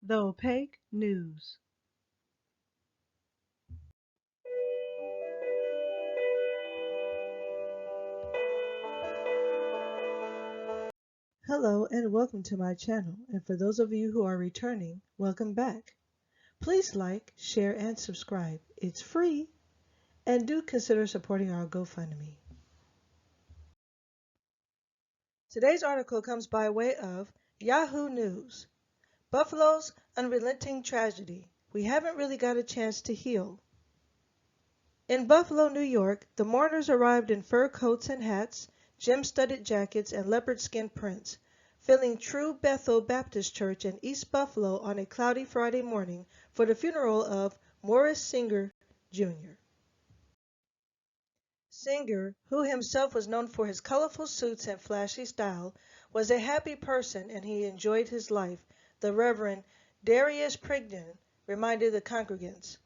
The Opaque News. Hello and welcome to my channel, and for those of you who are returning, welcome back. Please like, share, and subscribe. It's free, and do consider supporting our GoFundMe. Today's article comes by way of Yahoo News. Buffalo's unrelenting tragedy. We haven't really got a chance to heal. In Buffalo, New York, the mourners arrived in fur coats and hats, gem-studded jackets, and leopard skin prints, filling True Bethel Baptist Church in East Buffalo on a cloudy Friday morning for the funeral of Morris Singer, Jr. Singer, who himself was known for his colorful suits and flashy style, was a happy person and he enjoyed his life, the Reverend Darius Prigden reminded the congregants.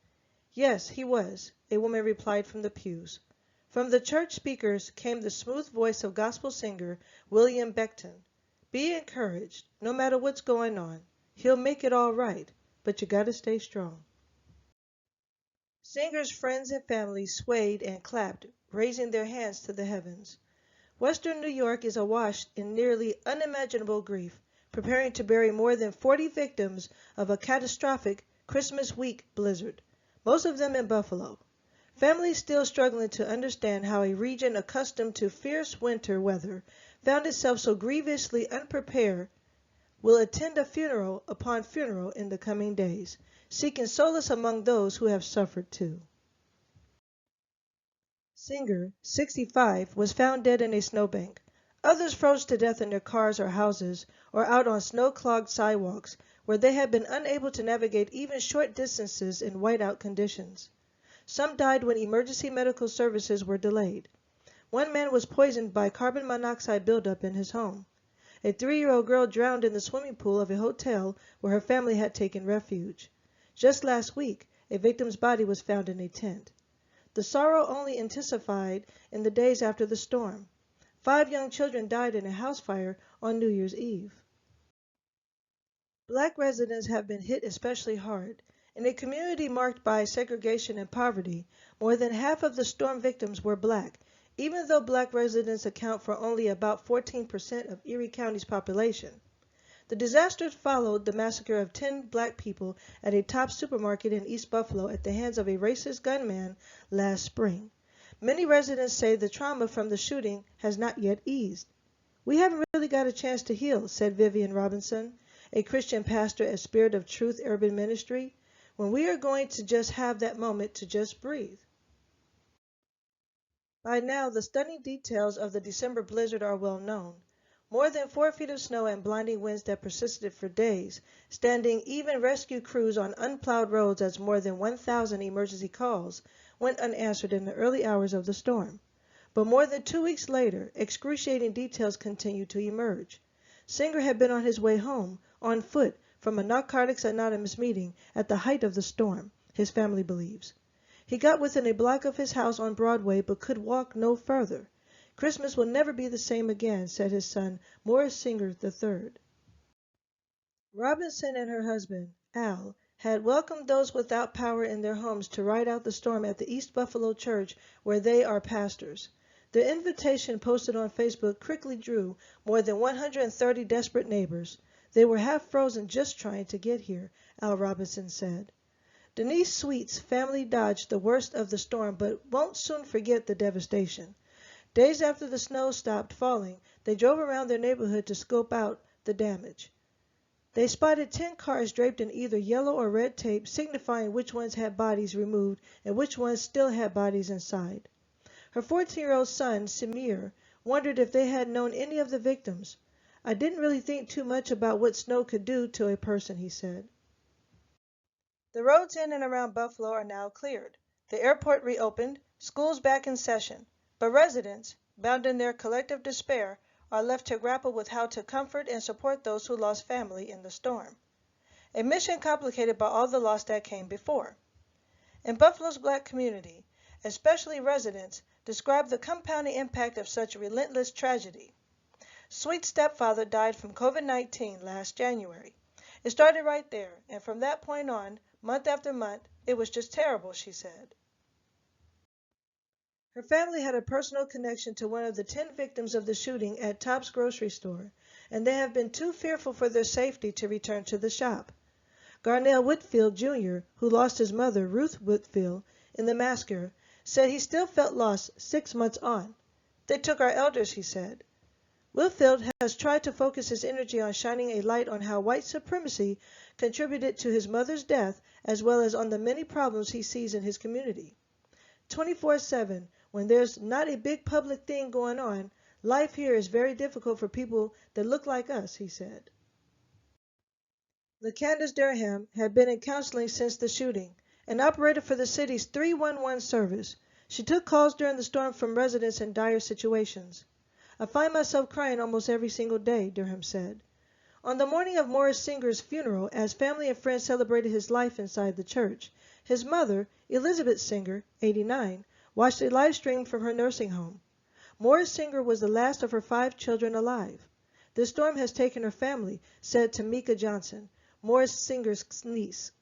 Yes, he was, a woman replied from the pews. From the church speakers came the smooth voice of gospel singer William Beckton. Be encouraged, no matter what's going on. He'll make it all right, but you gotta stay strong. Singer's friends and family swayed and clapped, raising their hands to the heavens. Western New York is awash in nearly unimaginable grief, preparing to bury more than 40 victims of a catastrophic Christmas week blizzard, most of them in Buffalo. Families still struggling to understand how a region accustomed to fierce winter weather found itself so grievously unprepared will attend a funeral upon funeral in the coming days, seeking solace among those who have suffered too. Singer, 65, was found dead in a snowbank. Others froze to death in their cars or houses or out on snow-clogged sidewalks where they had been unable to navigate even short distances in whiteout conditions. Some died when emergency medical services were delayed. One man was poisoned by carbon monoxide buildup in his home. A 3-year-old girl drowned in the swimming pool of a hotel where her family had taken refuge. Just last week, a victim's body was found in a tent. The sorrow only intensified in the days after the storm. 5 young children died in a house fire on New Year's Eve. Black residents have been hit especially hard. In a community marked by segregation and poverty, more than half of the storm victims were black, even though black residents account for only about 14% of Erie County's population. The disaster followed the massacre of 10 black people at a top supermarket in East Buffalo at the hands of a racist gunman last spring. Many residents say the trauma from the shooting has not yet eased. We haven't really got a chance to heal, said Vivian Robinson, a Christian pastor at Spirit of Truth Urban Ministry, when we are going to just have that moment to just breathe. By now, the stunning details of the December blizzard are well known. More than 4 feet of snow and blinding winds that persisted for days, standing even rescue crews on unplowed roads as more than 1,000 emergency calls went unanswered in the early hours of the storm. But more than 2 weeks later, excruciating details continued to emerge. Singer had been on his way home, on foot, from a Narcotics Anonymous meeting at the height of the storm, his family believes. He got within a block of his house on Broadway but could walk no further. Christmas will never be the same again, said his son, Morris Singer III. Robinson and her husband, Al, had welcomed those without power in their homes to ride out the storm at the East Buffalo church where they are pastors. The invitation posted on Facebook quickly drew more than 130 desperate neighbors. They were half frozen just trying to get here, Al Robinson said. Denise Sweet's family dodged the worst of the storm but won't soon forget the devastation. Days after the snow stopped falling, they drove around their neighborhood to scope out the damage. They spotted 10 cars draped in either yellow or red tape, signifying which ones had bodies removed and which ones still had bodies inside. Her 14-year-old son, Samir, wondered if they had known any of the victims. I didn't really think too much about what snow could do to a person, he said. The roads in and around Buffalo are now cleared. The airport reopened, schools back in session. But residents, bound in their collective despair, are left to grapple with how to comfort and support those who lost family in the storm. A mission complicated by all the loss that came before. In Buffalo's black community, especially residents, describe the compounding impact of such relentless tragedy. Sweet's stepfather died from COVID-19 last January. It started right there, and from that point on, month after month, it was just terrible, she said. Her family had a personal connection to one of the 10 victims of the shooting at Tops grocery store, and they have been too fearful for their safety to return to the shop. Garnell Whitfield, Jr., who lost his mother, Ruth Whitfield, in the massacre, said he still felt lost 6 months on. They took our elders, he said. Whitfield has tried to focus his energy on shining a light on how white supremacy contributed to his mother's death, as well as on the many problems he sees in his community. 24/7, when there's not a big public thing going on, life here is very difficult for people that look like us, he said. LaCandace Durham had been in counseling since the shooting, an operator for the city's 311 service. She took calls during the storm from residents in dire situations. I find myself crying almost every single day, Durham said. On the morning of Morris Singer's funeral, as family and friends celebrated his life inside the church, his mother, Elizabeth Singer, 89, watched a live stream from her nursing home. Morris Singer was the last of her 5 children alive. The storm has taken her family, said Tamika Johnson, Morris Singer's niece.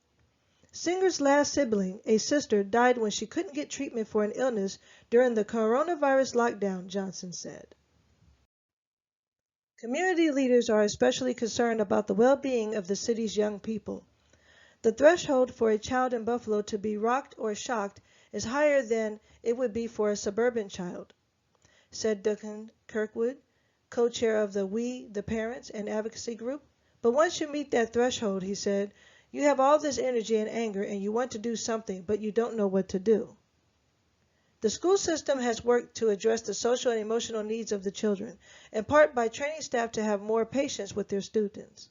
Singer's last sibling, a sister, died when she couldn't get treatment for an illness during the coronavirus lockdown, Johnson said. Community leaders are especially concerned about the well-being of the city's young people. The threshold for a child in Buffalo to be rocked or shocked is higher than it would be for a suburban child, said Duncan Kirkwood, co-chair of the We, the Parents, and Advocacy Group. But once you meet that threshold, he said, you have all this energy and anger and you want to do something, but you don't know what to do. The school system has worked to address the social and emotional needs of the children, in part by training staff to have more patience with their students.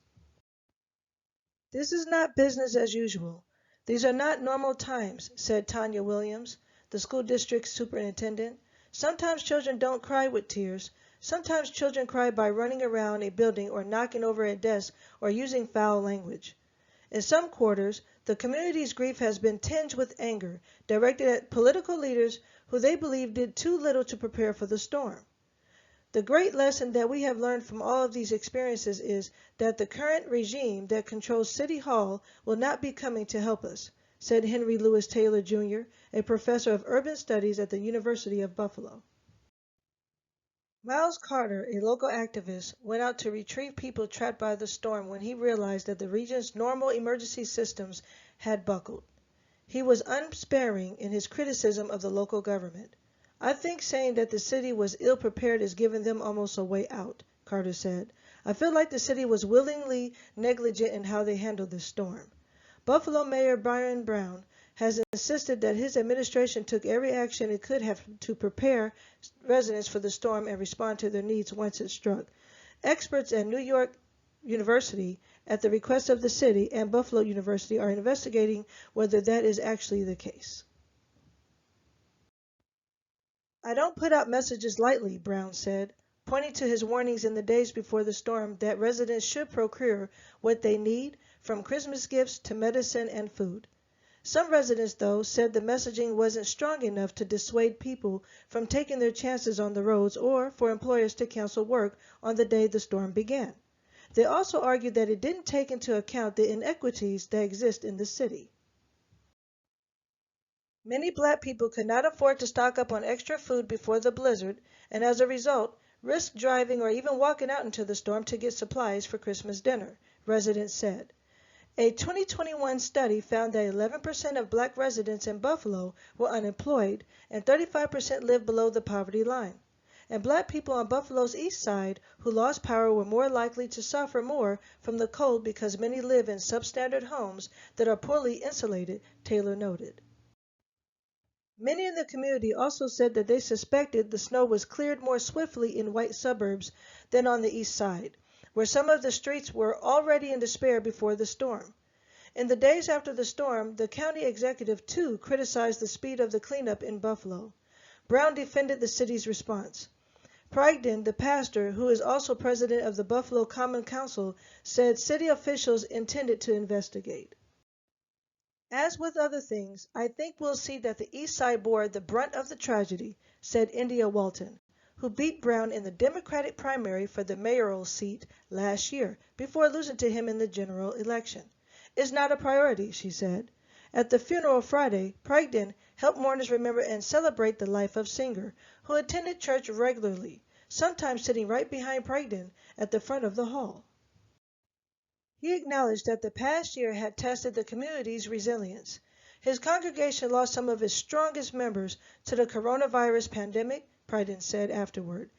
This is not business as usual. These are not normal times, said Tanya Williams, the school district superintendent. Sometimes children don't cry with tears. Sometimes children cry by running around a building or knocking over a desk or using foul language. In some quarters, the community's grief has been tinged with anger, directed at political leaders who they believe did too little to prepare for the storm. The great lesson that we have learned from all of these experiences is that the current regime that controls City Hall will not be coming to help us, said Henry Louis Taylor, Jr., a professor of urban studies at the University of Buffalo. Miles Carter, a local activist, went out to retrieve people trapped by the storm when he realized that the region's normal emergency systems had buckled. He was unsparing in his criticism of the local government. I think saying that the city was ill-prepared is giving them almost a way out, Carter said. I feel like the city was willingly negligent in how they handled this storm. Buffalo Mayor Byron Brown has insisted that his administration took every action it could have to prepare residents for the storm and respond to their needs once it struck. Experts at New York University, at the request of the city, and Buffalo University are investigating whether that is actually the case. I don't put out messages lightly, Brown said, pointing to his warnings in the days before the storm that residents should procure what they need, from Christmas gifts to medicine and food. Some residents, though, said the messaging wasn't strong enough to dissuade people from taking their chances on the roads or for employers to cancel work on the day the storm began. They also argued that it didn't take into account the inequities that exist in the city. Many black people could not afford to stock up on extra food before the blizzard, and as a result, risked driving or even walking out into the storm to get supplies for Christmas dinner, residents said. A 2021 study found that 11% of black residents in Buffalo were unemployed and 35% lived below the poverty line. And black people on Buffalo's east side who lost power were more likely to suffer more from the cold because many live in substandard homes that are poorly insulated, Taylor noted. Many in the community also said that they suspected the snow was cleared more swiftly in white suburbs than on the east side, where some of the streets were already in despair before the storm. In the days after the storm, the county executive, too, criticized the speed of the cleanup in Buffalo. Brown defended the city's response. Prigden, the pastor, who is also president of the Buffalo Common Council, said city officials intended to investigate. As with other things, I think we'll see that the East Side bore the brunt of the tragedy, said India Walton, who beat Brown in the Democratic primary for the mayoral seat last year before losing to him in the general election. "It's not a priority," she said. At the funeral Friday, Prigden helped mourners remember and celebrate the life of Singer, who attended church regularly, sometimes sitting right behind Prigden at the front of the hall. He acknowledged that the past year had tested the community's resilience. His congregation lost some of its strongest members to the coronavirus pandemic, Prigden said afterward,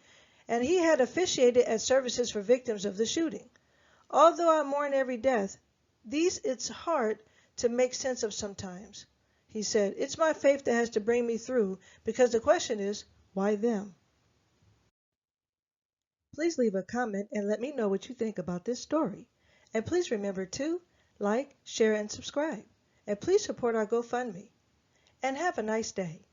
and he had officiated at services for victims of the shooting. "Although I mourn every death, these it's hard to make sense of sometimes," he said. "It's my faith that has to bring me through, because the question is, why them?" Please leave a comment and let me know what you think about this story. And please remember to like, share, and subscribe. And please support our GoFundMe. And have a nice day.